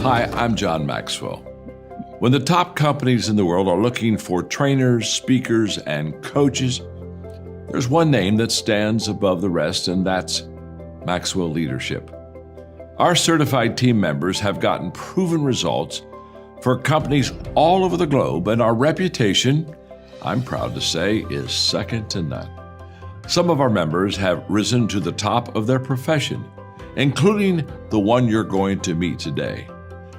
Hi, I'm John Maxwell. When the top companies in the world are looking for trainers, speakers, and coaches, there's one name that stands above the rest, and that's Maxwell Leadership. Our certified team members have gotten proven results for companies all over the globe, and our reputation, I'm proud to say, is second to none. Some of our members have risen to the top of their profession, including the one you're going to meet today.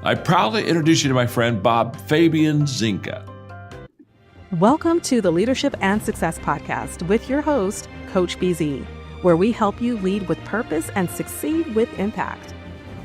I proudly introduce you to my friend Bob Fabian Zinka. Welcome to the Leadership and Success Podcast with your host, Coach BZ, where we help you lead with purpose and succeed with impact.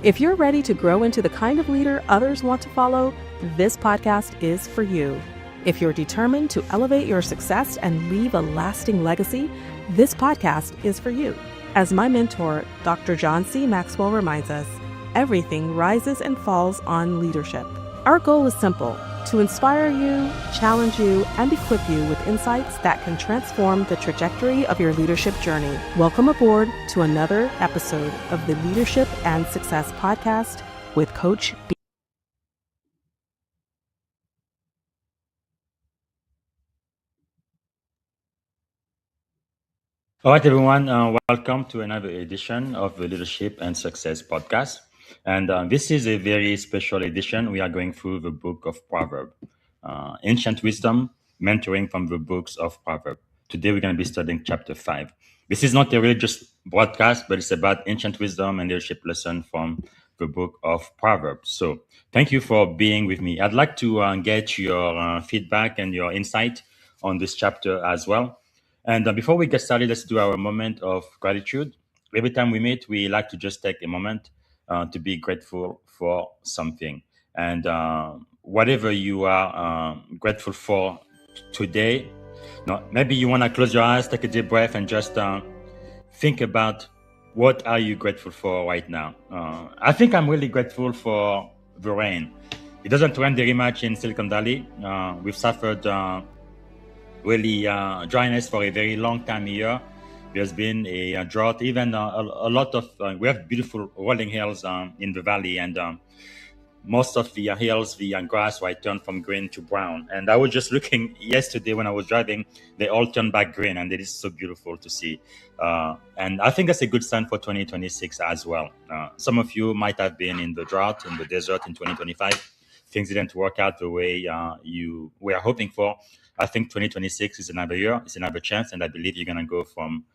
If you're ready to grow into the kind of leader others want to follow, this podcast is for you. If you're determined to elevate your success and leave a lasting legacy, this podcast is for you. As my mentor, Dr. John C. Maxwell reminds us, everything rises and falls on leadership. Our goal is simple: to inspire you, challenge you, and equip you with insights that can transform the trajectory of your leadership journey. Welcome aboard to another episode of the Leadership and Success Podcast with Coach B. All right, everyone. Welcome to another edition of the Leadership and Success Podcast. And this is a very special edition. We are going through the book of Proverbs, Ancient Wisdom, Mentoring from the books of Proverbs. Today, we're going to be studying chapter 5. This is not a religious broadcast, but it's about ancient wisdom and leadership lesson from the book of Proverbs. So thank you for being with me. I'd like to get your feedback and your insight on this chapter as well. And before we get started, let's do our moment of gratitude. Every time we meet, we like to just take a moment to be grateful for something. And whatever you are grateful for today, maybe you want to close your eyes, take a deep breath, and just think about what are you grateful for right now. I think I'm really grateful for the rain. It doesn't rain very much in Silicon Valley. We've suffered really dryness for a very long time here. There's been a drought, even a lot of, we have beautiful rolling hills in the valley, and most of the hills, the grass, right, turned from green to brown. And I was just looking yesterday when I was driving, they all turned back green, and it is so beautiful to see. And I think that's a good sign for 2026 as well. Some of you might have been in the drought, in the desert in 2025. Things didn't work out the way you were hoping for. I think 2026 is another year, it's another chance, and I believe you're going to go from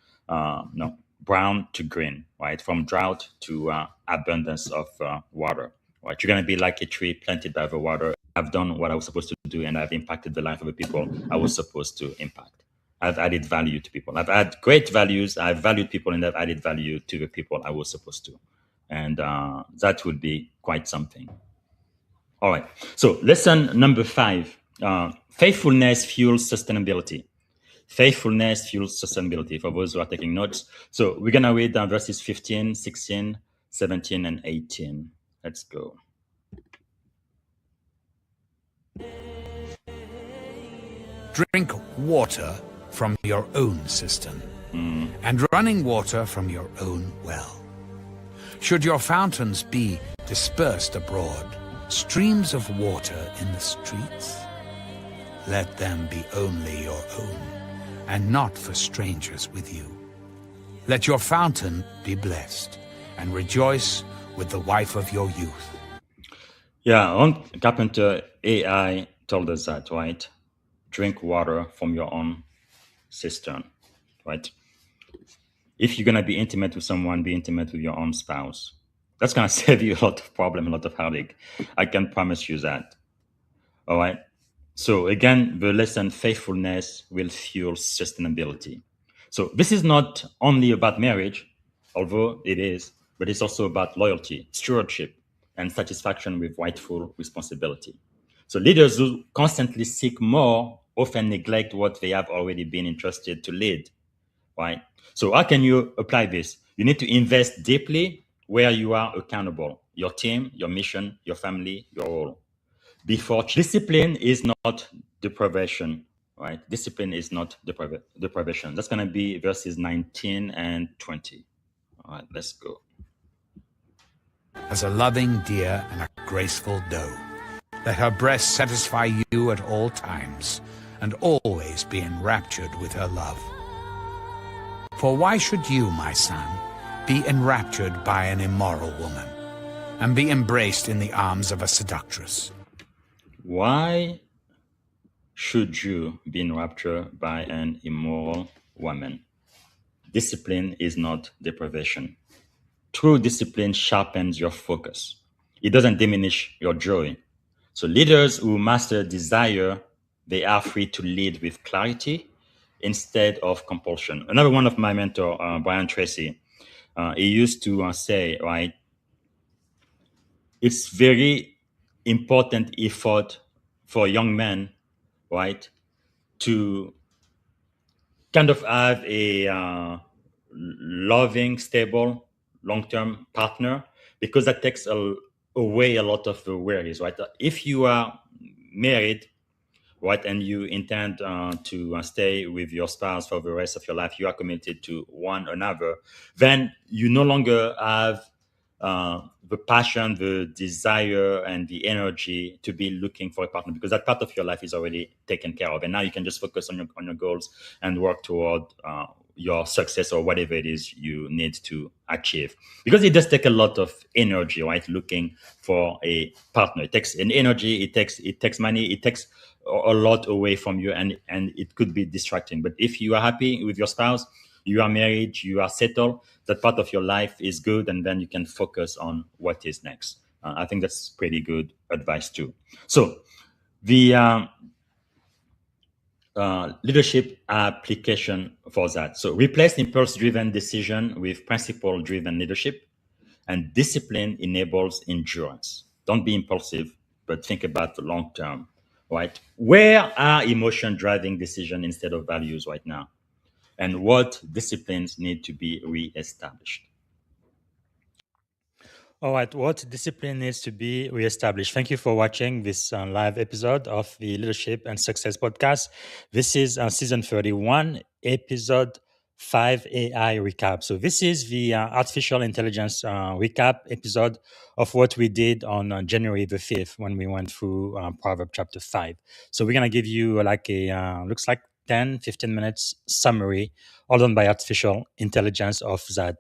brown to green, right? From drought to abundance of water, right? You're going to be like a tree planted by the water. I've done what I was supposed to do, and I've impacted the life of the people I was supposed to impact. I've added value to people. I've had great values. I've valued people, and I've added value to the people I was supposed to. And that would be quite something. All right. So lesson number 5. Faithfulness fuels sustainability. Faithfulness fuels sustainability for those who are taking notes. So we're going to read verses 15, 16, 17, and 18. Let's go. Drink water from your own cistern, and running water from your own well. Should your fountains be dispersed abroad, streams of water in the streets, let them be only your own, and not for strangers with you. Let your fountain be blessed, and rejoice with the wife of your youth. Yeah, Ron Carpenter AI told us that, right? Drink water from your own cistern, right? If you're going to be intimate with someone, be intimate with your own spouse. That's going to save you a lot of problem, a lot of heartache. I can promise you that. All right. So again, the lesson, faithfulness will fuel sustainability. So this is not only about marriage, although it is, but it's also about loyalty, stewardship, and satisfaction with rightful responsibility. So leaders who constantly seek more often neglect what they have already been entrusted to lead, right? So how can you apply this? You need to invest deeply where you are accountable, your team, your mission, your family, your role. Before discipline is not deprivation, right? Discipline is not deprivation. That's going to be verses 19 and 20. All right, let's go. As a loving deer and a graceful doe. Let her breast satisfy you at all times, and always be enraptured with her love. For why should you, my son, be enraptured by an immoral woman, and be embraced in the arms of a seductress? Why should you be enraptured by an immoral woman? Discipline is not deprivation. True discipline sharpens your focus. It doesn't diminish your joy. So leaders who master desire, they are free to lead with clarity instead of compulsion. Another one of my mentor, Brian Tracy, he used to say, right, it's very important effort for young men, right, to kind of have a loving, stable, long-term partner, because that takes away a lot of the worries, right? If you are married, right, and you intend to stay with your spouse for the rest of your life, you are committed to one another, then you no longer have the passion, the desire, and the energy to be looking for a partner, because that part of your life is already taken care of, and now you can just focus on your goals and work toward your success or whatever it is you need to achieve. Because it does take a lot of energy, right? Looking for a partner, it takes an energy, it takes money, it takes a lot away from you, and it could be distracting. But if you are happy with your spouse, you are married, you are settled, that part of your life is good, and then you can focus on what is next. I think that's pretty good advice too. So the leadership application for that. So replace impulse-driven decision with principle-driven leadership, and discipline enables endurance. Don't be impulsive, but think about the long term, right? Where are emotion driving decision instead of values right now? And what disciplines need to be reestablished? All right, what discipline needs to be reestablished? Thank you for watching this live episode of the Leadership and Success Podcast. This is season 31, episode 5AI recap. So, this is the artificial intelligence recap episode of what we did on January the 5th when we went through Proverbs Chapter 5. So, we're going to give you like a, looks like 10, 15 minutes summary, all done by artificial intelligence of that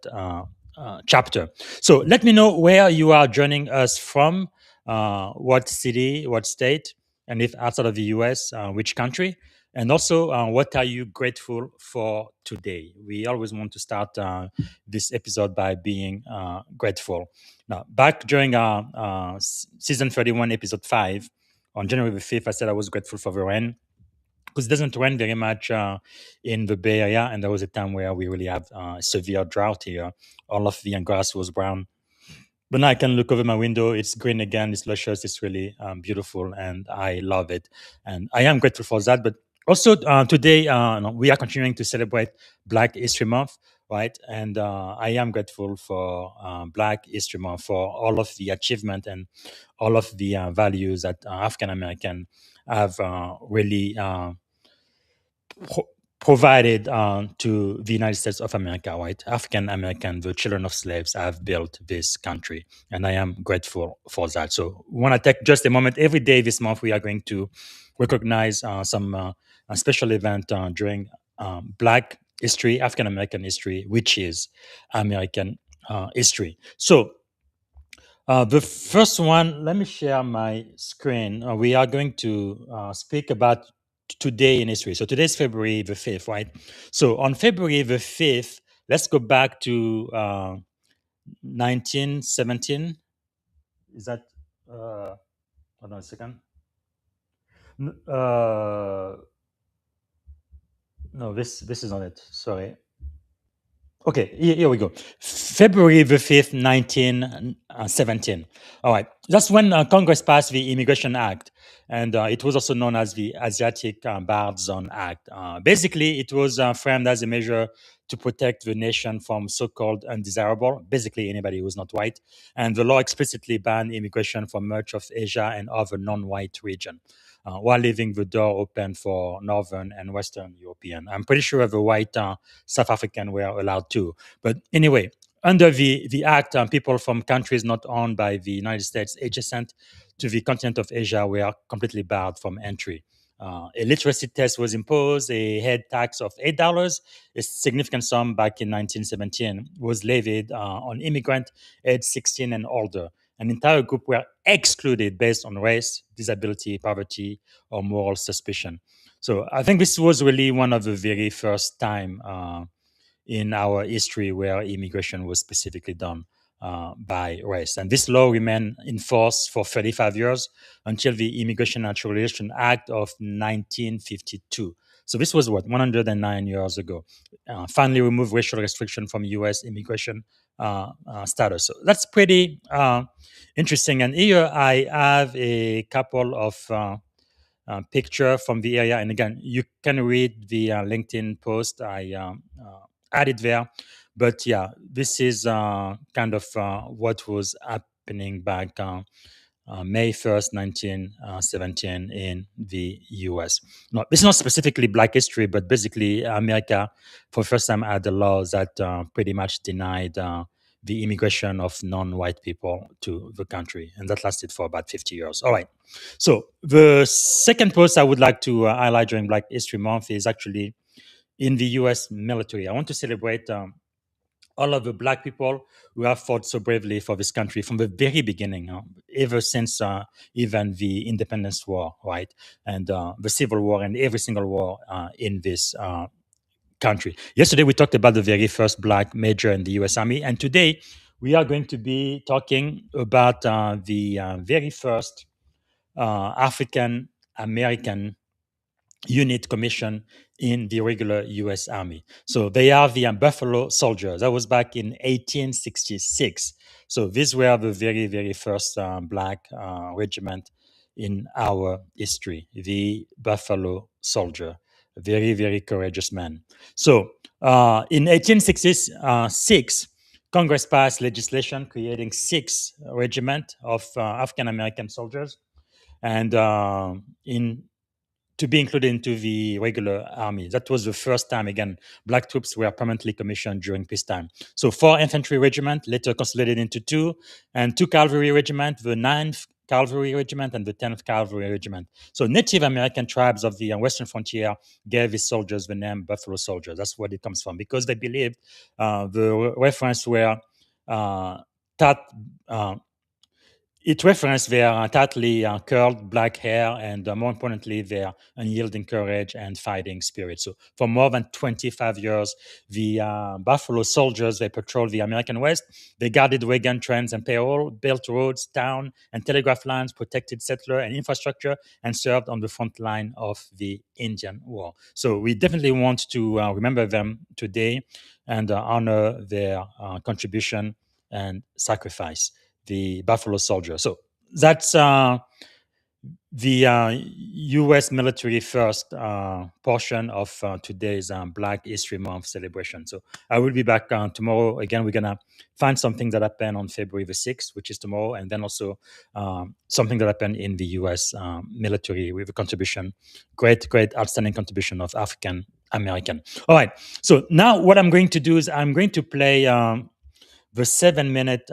chapter. So let me know where you are joining us from, what city, what state, and if outside of the US, which country, and also what are you grateful for today? We always want to start this episode by being grateful. Now, back during our season 31, episode 5, on January the 5th, I said I was grateful for the rain, because it doesn't rain very much in the Bay Area, and there was a time where we really have severe drought here. All of the grass was brown, but now I can look over my window. It's green again. It's luscious. It's really beautiful, and I love it. And I am grateful for that. But also today, we are continuing to celebrate Black History Month, right? And I am grateful for Black History Month, for all of the achievement and all of the values that African American have really provided to the United States of America, right? African American, the children of slaves, have built this country, and I am grateful for that. So, we want to take just a moment. Every day this month, we are going to recognize some a special event during Black history, African American history, which is American history. So, the first one, let me share my screen. We are going to speak about today in history. So today's February the 5th, right? So on February the 5th, let's go back to 1917. Is that, hold on a second. No, this is not it. Sorry. Okay, here we go. February the 5th, 1917. All right. That's when Congress passed the Immigration Act, and it was also known as the Asiatic Barred Zone Act. Basically, it was framed as a measure to protect the nation from so called undesirable, basically anybody who was not white. And the law explicitly banned immigration from much of Asia and other non white regions. While leaving the door open for Northern and Western European. I'm pretty sure the white South African were allowed too. But anyway, under the act, people from countries not owned by the United States adjacent to the continent of Asia were completely barred from entry. A literacy test was imposed, a head tax of $8, a significant sum back in 1917, was levied on immigrants aged 16 and older. An entire group were excluded based on race, disability, poverty, or moral suspicion. So I think this was really one of the very first time in our history where immigration was specifically done by race. And this law remained in force for 35 years until the Immigration and Naturalization Act of 1952. So this was what, 109 years ago. Finally removed racial restriction from U.S. immigration status. So that's pretty interesting. And here I have a couple of picture from the area. And again, you can read the LinkedIn post I added there. But yeah, this is kind of what was happening back May 1st, 1917 in the US. No, it's not specifically Black history, but basically America for the first time had a law that pretty much denied the immigration of non-white people to the country. And that lasted for about 50 years. All right. So the second post I would like to highlight during Black History Month is actually in the US military. I want to celebrate all of the Black people who have fought so bravely for this country from the very beginning, ever since even the Independence War, right? And the Civil War and every single war in this country. Yesterday, we talked about the very first Black major in the US Army. And today, we are going to be talking about the very first African American unit commission in the regular US Army. So they are the Buffalo Soldiers. That was back in 1866. So these were the very, very first Black regiment in our history, the Buffalo Soldier. Very, very courageous man. So in 1866, Congress passed legislation creating 6 regiments of African American soldiers. And in to be included into the regular army. That was the first time, again, Black troops were permanently commissioned during peacetime. So 4 infantry regiment, later consolidated into 2, and 2 cavalry regiment, the 9th Cavalry Regiment and the 10th Cavalry Regiment. So Native American tribes of the western frontier gave these soldiers the name Buffalo Soldiers. That's what it comes from, because they believed the reference were that it referenced their tightly curled black hair and, more importantly, their unyielding courage and fighting spirit. So for more than 25 years, the Buffalo Soldiers, they patrolled the American West. They guarded wagon trains and payroll, built roads, town and telegraph lines, protected settler and infrastructure, and served on the front line of the Indian War. So we definitely want to remember them today and honor their contribution and sacrifice, the Buffalo Soldier. So that's the U.S. military first portion of today's Black History Month celebration. So I will be back tomorrow. Again, we're going to find something that happened on February the 6th, which is tomorrow, and then also something that happened in the U.S. Military with a contribution, great, outstanding contribution of African American. All right. So now what I'm going to do is I'm going to play the 7-minute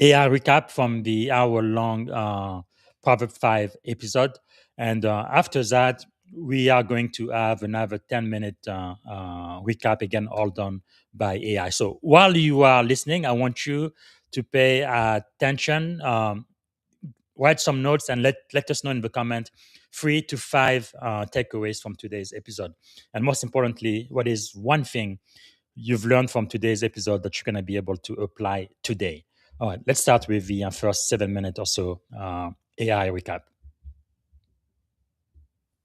AI recap from the hour-long Proverbs 5 episode. And after that, we are going to have another 10-minute recap, again, all done by AI. So while you are listening, I want you to pay attention, write some notes, and let us know in the comment 3 to 5 takeaways from today's episode. And most importantly, what is one thing you've learned from today's episode that you're going to be able to apply today? All right, let's start with the first 7-minute or so AI recap.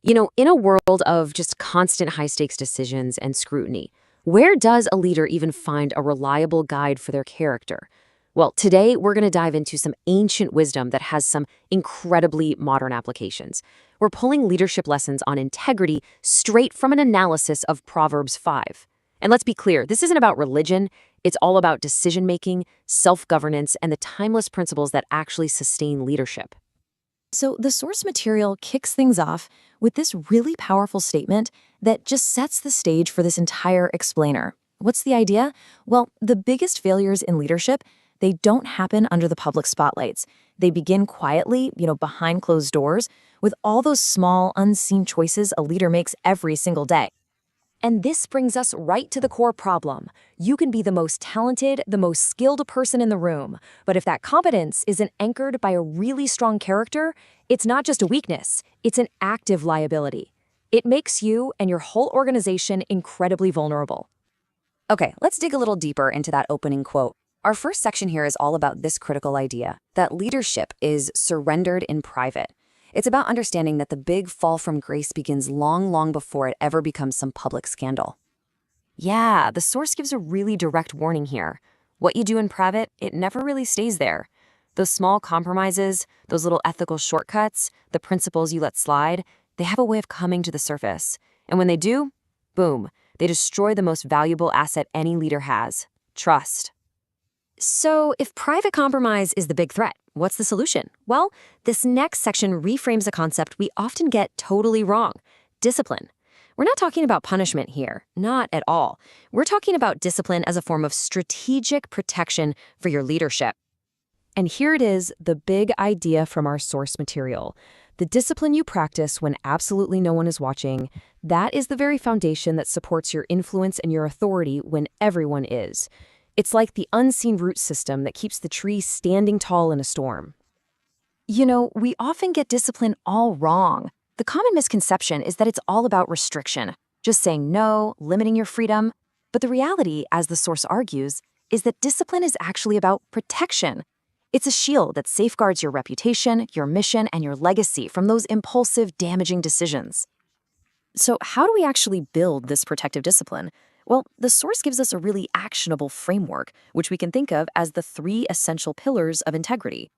You know, in a world of just constant high stakes decisions and scrutiny, Where does a leader even find a reliable guide for their character? Well, today we're going to dive into some ancient wisdom that has some incredibly modern applications. We're pulling leadership lessons on integrity straight from an analysis of Proverbs 5. And let's be clear, this isn't about religion. It's all about decision-making, self-governance, and the timeless principles that actually sustain leadership. So the source material kicks things off with this really powerful statement that just sets the stage for this entire explainer. What's the idea? Well, the biggest failures in leadership, they don't happen under the public spotlights. They begin quietly, behind closed doors, with all those small, unseen choices a leader makes every single day. And this brings us right to the core problem. You can be the most talented, the most skilled person in the room, but if that competence isn't anchored by a really strong character, it's not just a weakness, it's an active liability. It makes you and your whole organization incredibly vulnerable. Okay, let's dig a little deeper into that opening quote. Our first section here is all about this critical idea, that leadership is surrendered in private. It's about understanding that the big fall from grace begins long, long before it ever becomes some public scandal. Yeah, the source gives a really direct warning here. What you do in private, it never really stays there. Those small compromises, those little ethical shortcuts, the principles you let slide, they have a way of coming to the surface. And when they do, boom, they destroy the most valuable asset any leader has, trust. So if private compromise is the big threat, what's the solution? Well, this next section reframes a concept we often get totally wrong: discipline. We're not talking about punishment here, not at all. We're talking about discipline as a form of strategic protection for your leadership. And here it is, the big idea from our source material. The discipline you practice when absolutely no one is watching, that is the very foundation that supports your influence and your authority when everyone is. It's like the unseen root system that keeps the tree standing tall in a storm. We often get discipline all wrong. The common misconception is that it's all about restriction, just saying no, limiting your freedom. But the reality, as the source argues, is that discipline is actually about protection. It's a shield that safeguards your reputation, your mission, and your legacy from those impulsive, damaging decisions. So how do we actually build this protective discipline? Well, the source gives us a really actionable framework, which we can think of as the 3 essential pillars of integrity.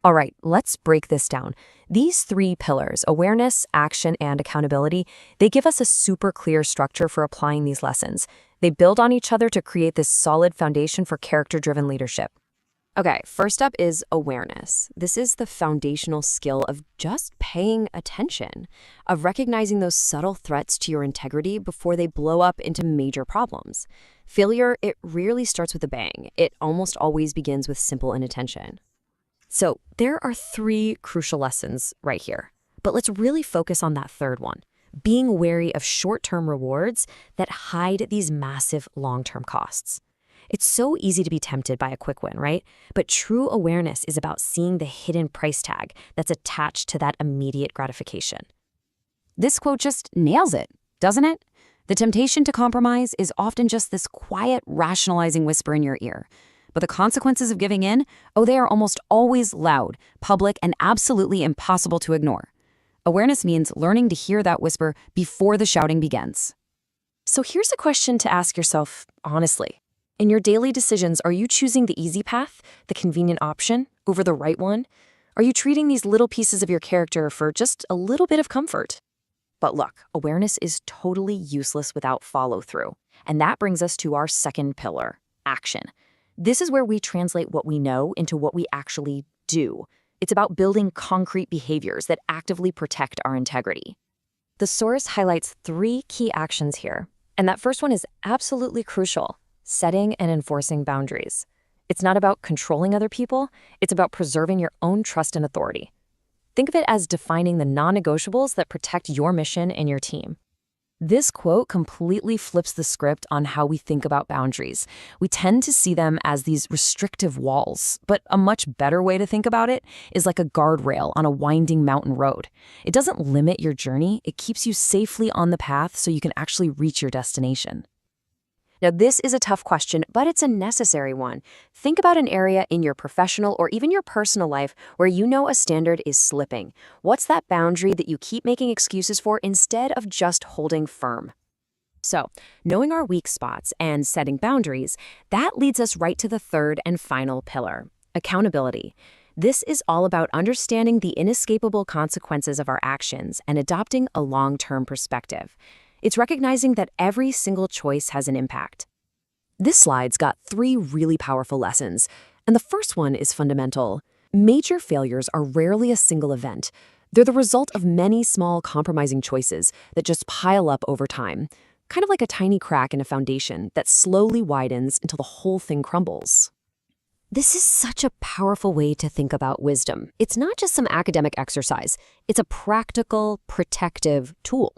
All right, let's break this down. These 3 pillars, awareness, action, and accountability, they give us a super clear structure for applying these lessons. They build on each other to create this solid foundation for character-driven leadership. Okay, first up is awareness. This is the foundational skill of just paying attention, of recognizing those subtle threats to your integrity before they blow up into major problems. Failure, it rarely starts with a bang. It almost always begins with simple inattention. So there are 3 crucial lessons right here, but let's really focus on that third one, being wary of short-term rewards that hide these massive long-term costs. It's so easy to be tempted by a quick win, right? But true awareness is about seeing the hidden price tag that's attached to that immediate gratification. This quote just nails it, doesn't it? The temptation to compromise is often just this quiet, rationalizing whisper in your ear. But the consequences of giving in, they are almost always loud, public, and absolutely impossible to ignore. Awareness means learning to hear that whisper before the shouting begins. So here's a question to ask yourself honestly. In your daily decisions, are you choosing the easy path, the convenient option, over the right one? Are you treating these little pieces of your character for just a little bit of comfort? But look, awareness is totally useless without follow-through. And that brings us to our second pillar, action. This is where we translate what we know into what we actually do. It's about building concrete behaviors that actively protect our integrity. The source highlights 3 key actions here, and that first one is absolutely crucial: setting and enforcing boundaries. It's not about controlling other people, it's about preserving your own trust and authority. Think of it as defining the non-negotiables that protect your mission and your team. This quote completely flips the script on how we think about boundaries. We tend to see them as these restrictive walls, but a much better way to think about it is like a guardrail on a winding mountain road. It doesn't limit your journey, it keeps you safely on the path so you can actually reach your destination. Now, this is a tough question, but it's a necessary one. Think about an area in your professional or even your personal life where you know a standard is slipping. What's that boundary that you keep making excuses for instead of just holding firm? So, knowing our weak spots and setting boundaries, that leads us right to the third and final pillar, accountability. This is all about understanding the inescapable consequences of our actions and adopting a long-term perspective. It's recognizing that every single choice has an impact. This slide's got 3 really powerful lessons, and the first one is fundamental. Major failures are rarely a single event. They're the result of many small compromising choices that just pile up over time, kind of like a tiny crack in a foundation that slowly widens until the whole thing crumbles. This is such a powerful way to think about wisdom. It's not just some academic exercise. It's a practical, protective tool.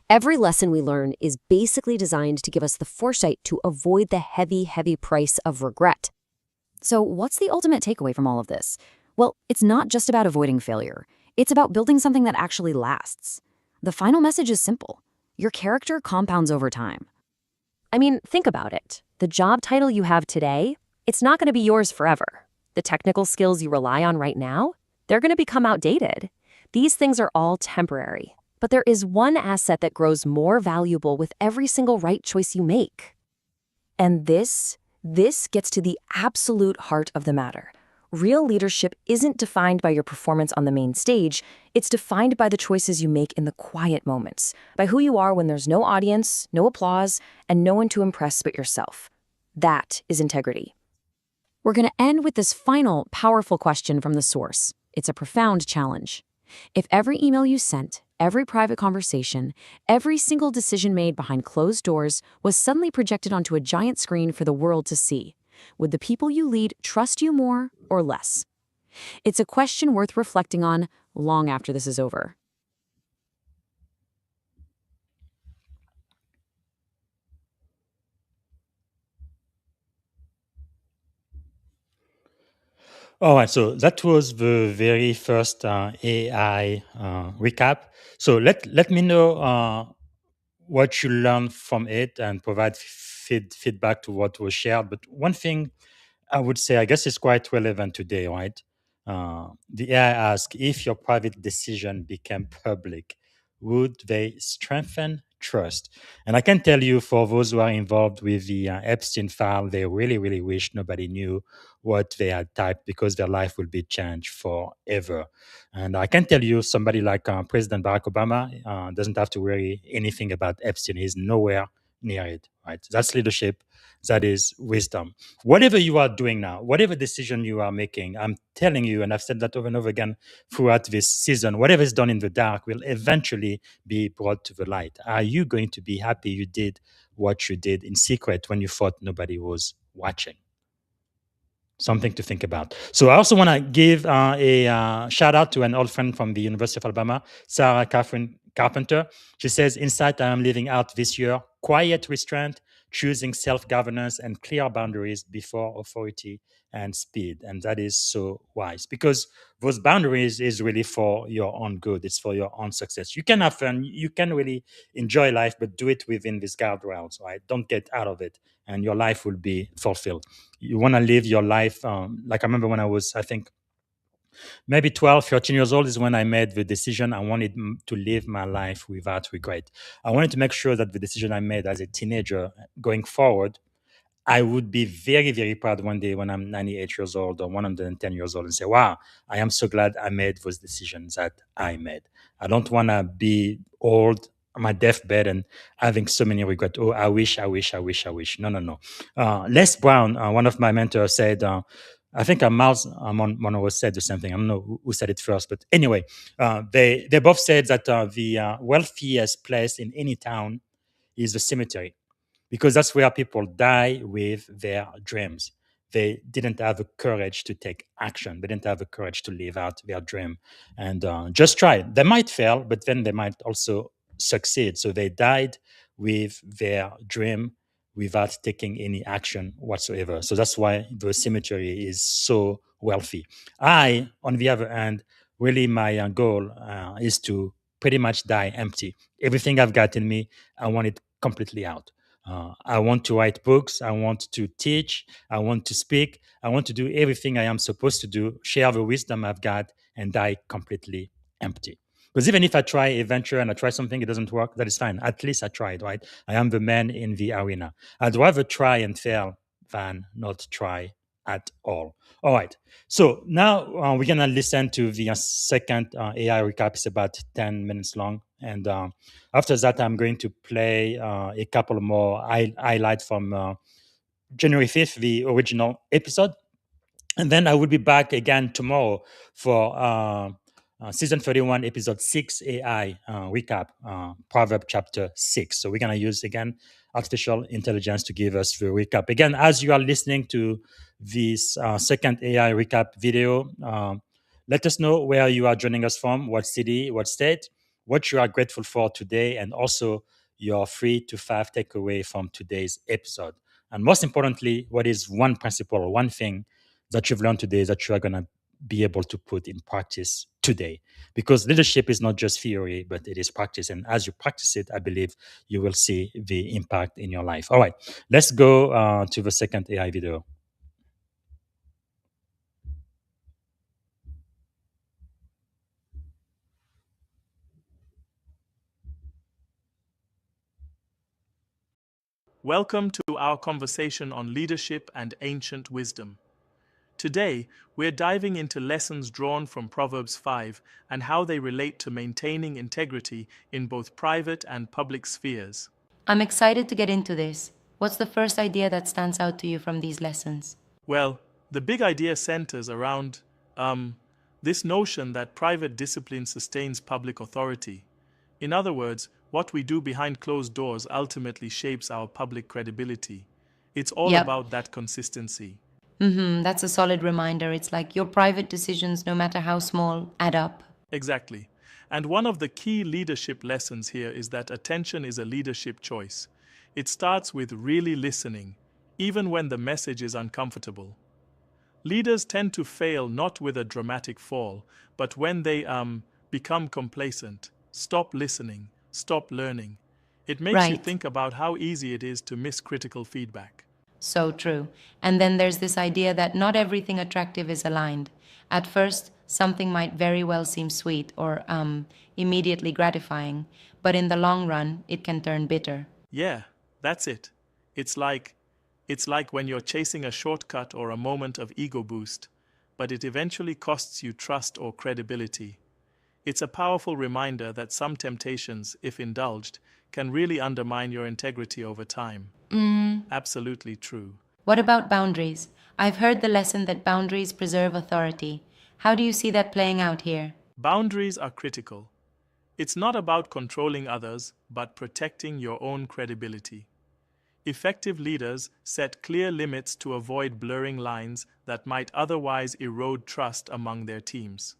Every lesson we learn is basically designed to give us the foresight to avoid the heavy, heavy price of regret. So what's the ultimate takeaway from all of this? Well, it's not just about avoiding failure. It's about building something that actually lasts. The final message is simple. Your character compounds over time. I mean, think about it. The job title you have today, it's not going to be yours forever. The technical skills you rely on right now, they're going to become outdated. These things are all temporary. But there is one asset that grows more valuable with every single right choice you make. And this gets to the absolute heart of the matter. Real leadership isn't defined by your performance on the main stage. It's defined by the choices you make in the quiet moments, by who you are when there's no audience, no applause, and no one to impress but yourself. That is integrity. We're going to end with this final, powerful question from the source. It's a profound challenge. If every email you sent, every private conversation, every single decision made behind closed doors was suddenly projected onto a giant screen for the world to see, would the people you lead trust you more or less? It's a question worth reflecting on long after this is over. All right, so that was the very first AI recap. So let me know what you learned from it and provide feedback to what was shared. But one thing I would say, I guess it's quite relevant today, right? The AI asked if your private decision became public, would they strengthen trust? And I can tell you, for those who are involved with the Epstein file, they really, really wish nobody knew what they had typed because their life will be changed forever. And I can tell you, somebody like President Barack Obama doesn't have to worry anything about Epstein. He's nowhere near it, right? That's leadership. That is wisdom. Whatever you are doing now, whatever decision you are making, I'm telling you, and I've said that over and over again throughout this season, whatever is done in the dark will eventually be brought to the light. Are you going to be happy you did what you did in secret when you thought nobody was watching? Something to think about. So I also want to give a shout out to an old friend from the University of Alabama, Sarah Catherine Carpenter. She says, insight I am living out this year, quiet restraint, choosing self-governance and clear boundaries before authority and speed. And that is so wise because those boundaries is really for your own good. It's for your own success. You can have fun. You can really enjoy life, but do it within these guardrails, right? Don't get out of it and your life will be fulfilled. You want to live your life. Like I remember when I was, I think, maybe 12, 13 years old is when I made the decision. I wanted to live my life without regret. I wanted to make sure that the decision I made as a teenager going forward, I would be very, very proud one day when I'm 98 years old or 110 years old and say, wow, I am so glad I made those decisions that I made. I don't want to be old on my deathbed and having so many regrets. Oh, I wish, I wish, I wish, I wish. No, no, no. Les Brown, one of my mentors, said, I think Miles Monroe said the same thing. I don't know who said it first, but anyway, they both said that the wealthiest place in any town is the cemetery because that's where people die with their dreams. They didn't have the courage to take action. They didn't have the courage to live out their dream and just try. They might fail, but then they might also succeed. So they died with their dream without taking any action whatsoever. So that's why the cemetery is so wealthy. I, on the other hand, really my goal is to pretty much die empty. Everything I've got in me, I want it completely out. I want to write books. I want to teach. I want to speak. I want to do everything I am supposed to do, share the wisdom I've got, and die completely empty. Because even if I try a venture and I try something, it doesn't work, that is fine. At least I tried, right? I am the man in the arena. I'd rather try and fail than not try at all. All right. So now we're going to listen to the second AI recap. It's about 10 minutes long. And after that, I'm going to play a couple more highlights from January 5th, the original episode. And then I will be back again tomorrow for season 31, episode 6 AI recap, Proverbs Chapter 6. So we're going to use again artificial intelligence to give us the recap. Again, as you are listening to this second AI recap video, let us know where you are joining us from, what city, what state, what you are grateful for today, and also your 3 to 5 takeaway from today's episode. And most importantly, what is one principle, one thing that you've learned today that you are going to be able to put in practice today? Because leadership is not just theory, but it is practice. And as you practice it, I believe you will see the impact in your life. All right, let's go to the second AI video. Welcome to our conversation on leadership and ancient wisdom. Today, we're diving into lessons drawn from Proverbs 5 and how they relate to maintaining integrity in both private and public spheres. I'm excited to get into this. What's the first idea that stands out to you from these lessons? Well, the big idea centers around this notion that private discipline sustains public authority. In other words, what we do behind closed doors ultimately shapes our public credibility. It's all Yep. about that consistency. That's a solid reminder. It's like your private decisions, no matter how small, add up. Exactly. And one of the key leadership lessons here is that attention is a leadership choice. It starts with really listening, even when the message is uncomfortable. Leaders tend to fail not with a dramatic fall, but when they become complacent, stop listening, stop learning. It makes you Right. think about how easy it is to miss critical feedback. So true. And then there's this idea that not everything attractive is aligned. At first, something might very well seem sweet or immediately gratifying, but in the long run, it can turn bitter. Yeah, that's it. It's like when you're chasing a shortcut or a moment of ego boost, but it eventually costs you trust or credibility. It's a powerful reminder that some temptations, if indulged, can really undermine your integrity over time. Absolutely true. What about boundaries? I've heard the lesson that boundaries preserve authority. How do you see that playing out here? Boundaries are critical. It's not about controlling others, but protecting your own credibility. Effective leaders set clear limits to avoid blurring lines that might otherwise erode trust among their teams,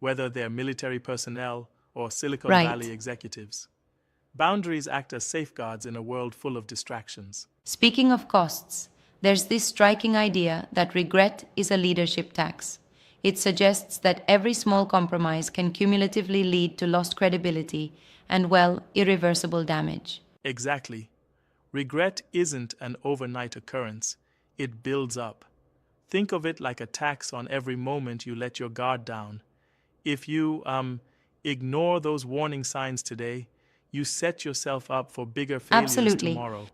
whether they're military personnel or Silicon Right. Valley executives. Boundaries act as safeguards in a world full of distractions. Speaking of costs, there's this striking idea that regret is a leadership tax. It suggests that every small compromise can cumulatively lead to lost credibility and, well, irreversible damage. Exactly. Regret isn't an overnight occurrence, it builds up. Think of it like a tax on every moment you let your guard down. If you ignore those warning signs today, you set yourself up for bigger failures Absolutely. tomorrow.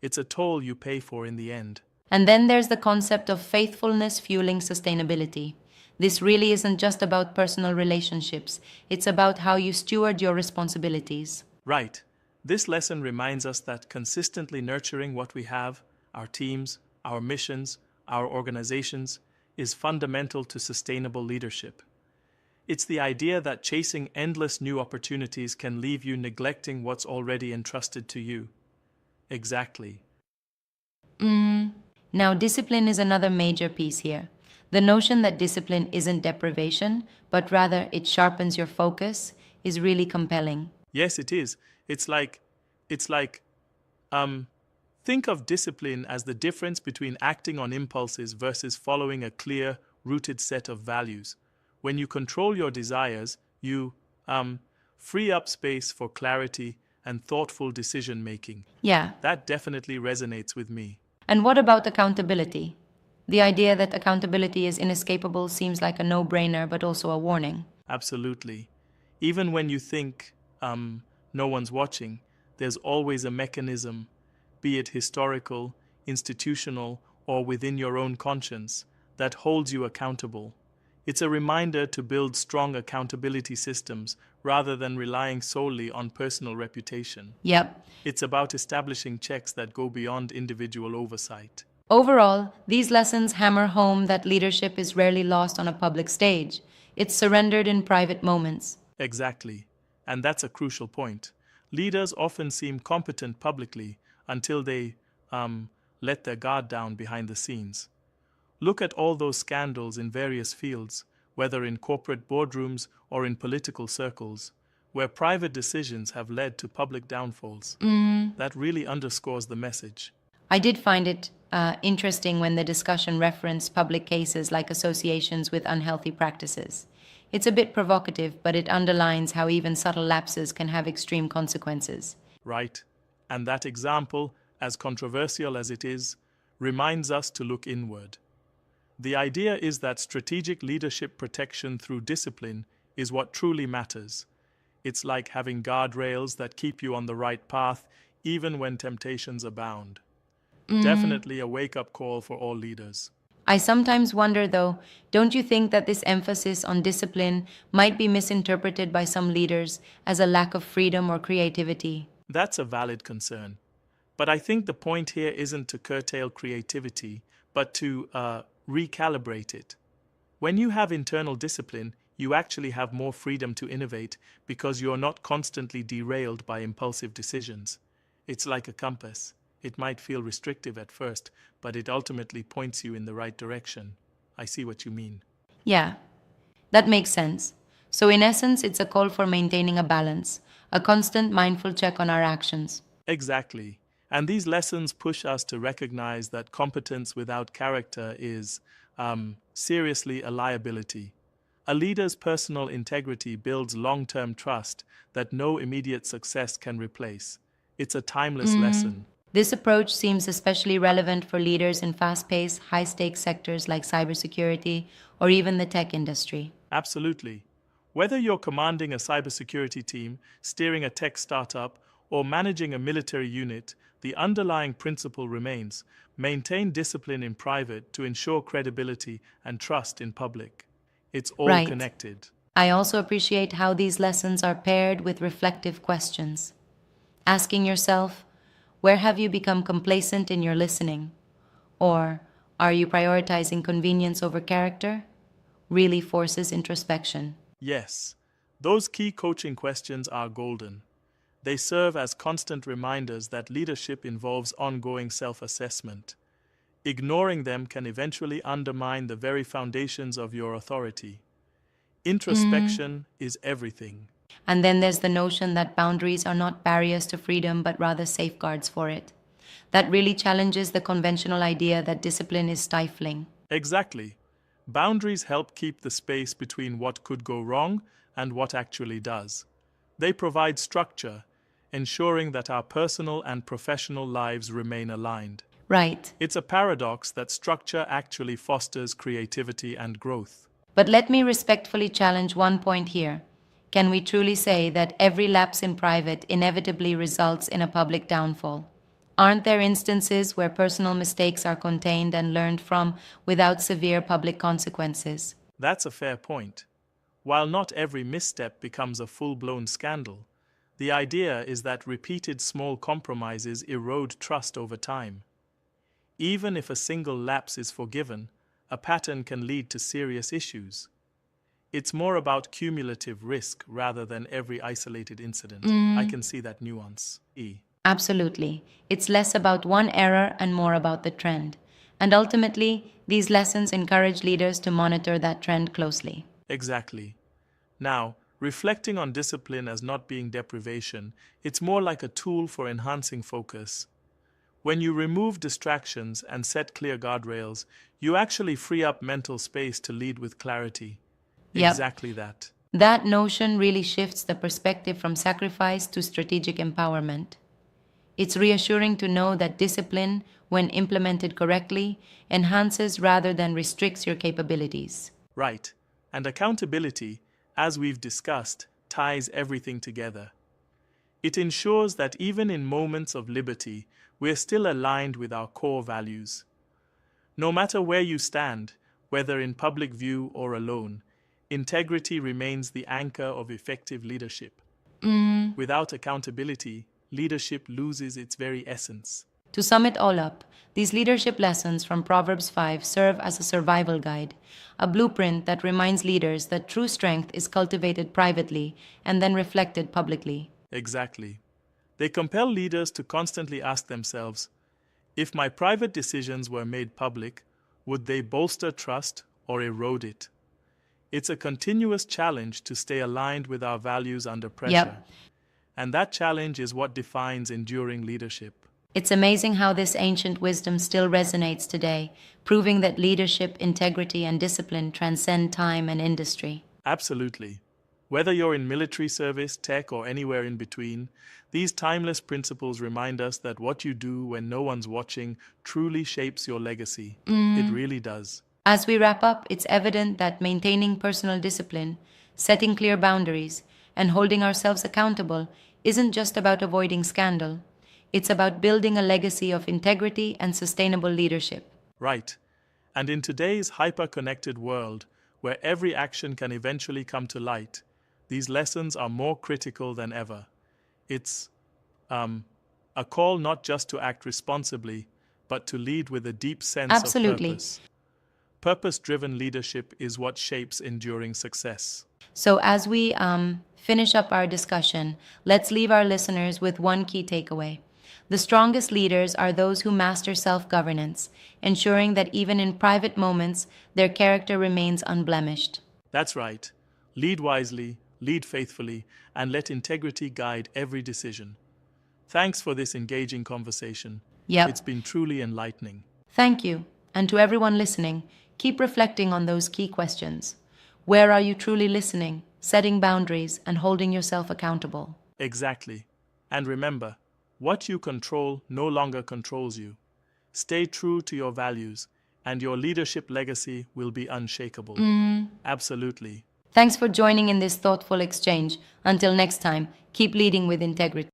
It's a toll you pay for in the end. And then there's the concept of faithfulness fueling sustainability. This really isn't just about personal relationships, it's about how you steward your responsibilities. Right. This lesson reminds us that consistently nurturing what we have, our teams, our missions, our organizations, is fundamental to sustainable leadership. It's the idea that chasing endless new opportunities can leave you neglecting what's already entrusted to you. Exactly. Now, discipline is another major piece here. The notion that discipline isn't deprivation, but rather it sharpens your focus, is really compelling. Yes, it is. It's like, think of discipline as the difference between acting on impulses versus following a clear, rooted set of values. When you control your desires, you, free up space for clarity and thoughtful decision making. Yeah. That definitely resonates with me. And what about accountability? The idea that accountability is inescapable seems like a no-brainer, but also a warning. Absolutely. Even when you think no one's watching, there's always a mechanism, be it historical, institutional, or within your own conscience, that holds you accountable. It's a reminder to build strong accountability systems rather than relying solely on personal reputation. Yep. It's about establishing checks that go beyond individual oversight. Overall, these lessons hammer home that leadership is rarely lost on a public stage. It's surrendered in private moments. Exactly. And that's a crucial point. Leaders often seem competent publicly until they let their guard down behind the scenes. Look at all those scandals in various fields, whether in corporate boardrooms or in political circles, where private decisions have led to public downfalls. That really underscores the message. I did find it interesting when the discussion referenced public cases like associations with unhealthy practices. It's a bit provocative, but it underlines how even subtle lapses can have extreme consequences. Right. And that example, as controversial as it is, reminds us to look inward. The idea is that strategic leadership protection through discipline is what truly matters. It's like having guardrails that keep you on the right path, even when temptations abound. Definitely a wake-up call for all leaders. I sometimes wonder, though, don't you think that this emphasis on discipline might be misinterpreted by some leaders as a lack of freedom or creativity? That's a valid concern. But I think the point here isn't to curtail creativity, but to recalibrate it. When you have internal discipline, you actually have more freedom to innovate because you're not constantly derailed by impulsive decisions. It's like a compass. It might feel restrictive at first, but it ultimately points you in the right direction. I see what you mean. Yeah, that makes sense. So in essence, it's a call for maintaining a balance, a constant mindful check on our actions. Exactly. And these lessons push us to recognize that competence without character is seriously a liability. A leader's personal integrity builds long-term trust that no immediate success can replace. It's a timeless lesson. This approach seems especially relevant for leaders in fast-paced, high-stakes sectors like cybersecurity or even the tech industry. Absolutely. Whether you're commanding a cybersecurity team, steering a tech startup, or managing a military unit, the underlying principle remains: maintain discipline in private to ensure credibility and trust in public. It's all Right. connected. I also appreciate how these lessons are paired with reflective questions. Asking yourself, where have you become complacent in your listening? Or are you prioritizing convenience over character? Really forces introspection. Yes, those key coaching questions are golden. They serve as constant reminders that leadership involves ongoing self-assessment. Ignoring them can eventually undermine the very foundations of your authority. Introspection is everything. And then there's the notion that boundaries are not barriers to freedom, but rather safeguards for it. That really challenges the conventional idea that discipline is stifling. Exactly. Boundaries help keep the space between what could go wrong and what actually does. They provide structure, ensuring that our personal and professional lives remain aligned. Right. It's a paradox that structure actually fosters creativity and growth. But let me respectfully challenge one point here. Can we truly say that every lapse in private inevitably results in a public downfall? Aren't there instances where personal mistakes are contained and learned from without severe public consequences? That's a fair point. While not every misstep becomes a full-blown scandal, the idea is that repeated small compromises erode trust over time. Even if a single lapse is forgiven, a pattern can lead to serious issues. It's more about cumulative risk rather than every isolated incident. I can see that nuance. Absolutely. It's less about one error and more about the trend. And ultimately, these lessons encourage leaders to monitor that trend closely. Exactly. Now, reflecting on discipline as not being deprivation, it's more like a tool for enhancing focus. When you remove distractions and set clear guardrails, you actually free up mental space to lead with clarity. Yep. Exactly that. That notion really shifts the perspective from sacrifice to strategic empowerment. It's reassuring to know that discipline, when implemented correctly, enhances rather than restricts your capabilities. Right. And accountability, as we've discussed, ties everything together. It ensures that even in moments of liberty, we're still aligned with our core values. No matter where you stand, whether in public view or alone, integrity remains the anchor of effective leadership. Without accountability, leadership loses its very essence. To sum it all up, these leadership lessons from Proverbs 5 serve as a survival guide, a blueprint that reminds leaders that true strength is cultivated privately and then reflected publicly. Exactly. They compel leaders to constantly ask themselves, if my private decisions were made public, would they bolster trust or erode it? It's a continuous challenge to stay aligned with our values under pressure. Yep. And that challenge is what defines enduring leadership. It's amazing how this ancient wisdom still resonates today, proving that leadership, integrity, and discipline transcend time and industry. Absolutely. Whether you're in military service, tech, or anywhere in between, these timeless principles remind us that what you do when no one's watching truly shapes your legacy. It really does. As we wrap up, it's evident that maintaining personal discipline, setting clear boundaries, and holding ourselves accountable isn't just about avoiding scandal. It's about building a legacy of integrity and sustainable leadership. Right. And in today's hyper-connected world, where every action can eventually come to light, these lessons are more critical than ever. It's a call not just to act responsibly, but to lead with a deep sense Absolutely. of purpose. Purpose-driven leadership is what shapes enduring success. So as we finish up our discussion, let's leave our listeners with one key takeaway. The strongest leaders are those who master self-governance, ensuring that even in private moments, their character remains unblemished. That's right. Lead wisely, lead faithfully, and let integrity guide every decision. Thanks for this engaging conversation. Yep. It's been truly enlightening. Thank you. And to everyone listening, keep reflecting on those key questions. Where are you truly listening, setting boundaries, and holding yourself accountable? Exactly. And remember, what you control no longer controls you. Stay true to your values, and your leadership legacy will be unshakable. Absolutely. Thanks for joining in this thoughtful exchange. Until next time, keep leading with integrity.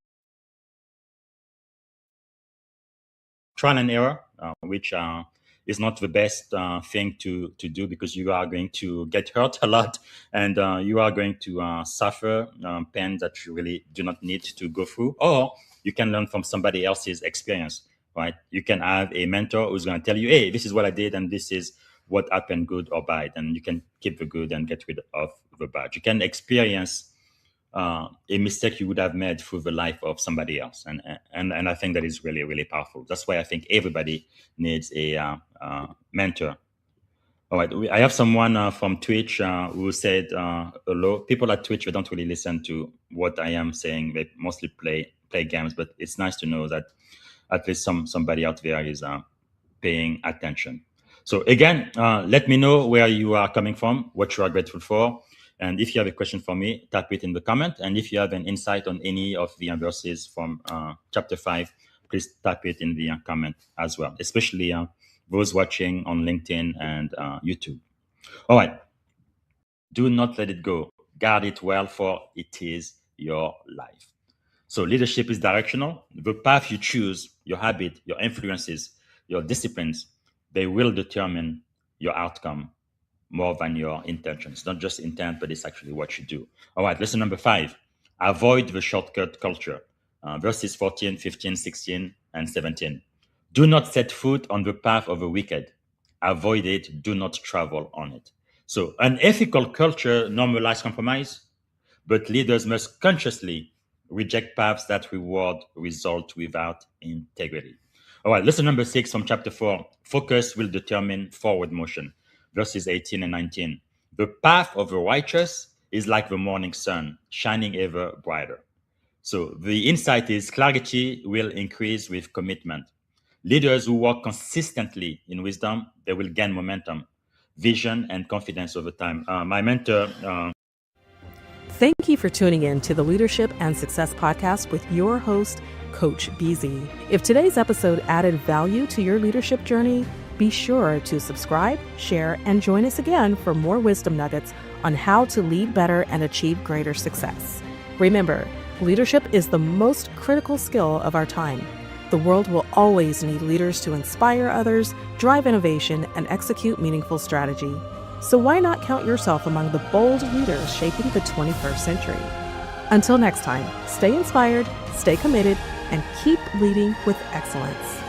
Trial and error, which is not the best thing to do, because you are going to get hurt a lot, and you are going to suffer pain that you really do not need to go through. Or you can learn from somebody else's experience, right? You can have a mentor who's going to tell you, hey, this is what I did, and this is what happened, good or bad. And you can keep the good and get rid of the bad. You can experience a mistake you would have made through the life of somebody else. And I think that is really, really powerful. That's why I think everybody needs a mentor. All right, I have someone from Twitch who said, hello. People at Twitch, they don't really listen to what I am saying. They mostly play games, but it's nice to know that at least somebody out there is paying attention. So again, let me know where you are coming from, what you are grateful for. And if you have a question for me, type it in the comment. And if you have an insight on any of the verses from chapter 5, please type it in the comment as well, especially those watching on LinkedIn and YouTube. All right. Do not let it go. Guard it well, for it is your life. So leadership is directional. The path you choose, your habit, your influences, your disciplines, they will determine your outcome more than your intentions. Not just intent, but it's actually what you do. All right, lesson number 5. Avoid the shortcut culture. Verses 14, 15, 16, and 17. Do not set foot on the path of the wicked. Avoid it. Do not travel on it. So an ethical culture normalizes compromise, but leaders must consciously reject paths that reward result without integrity. All right, lesson number 6 from chapter 4. Focus will determine forward motion. Verses 18 and 19. The path of the righteous is like the morning sun, shining ever brighter. So the insight is clarity will increase with commitment. Leaders who work consistently in wisdom, they will gain momentum, vision, and confidence over time. My mentor... Thank you for tuning in to the Leadership and Success Podcast with your host, Coach BZ. If today's episode added value to your leadership journey, be sure to subscribe, share, and join us again for more wisdom nuggets on how to lead better and achieve greater success. Remember, leadership is the most critical skill of our time. The world will always need leaders to inspire others, drive innovation, and execute meaningful strategy. So why not count yourself among the bold leaders shaping the 21st century? Until next time, stay inspired, stay committed, and keep leading with excellence.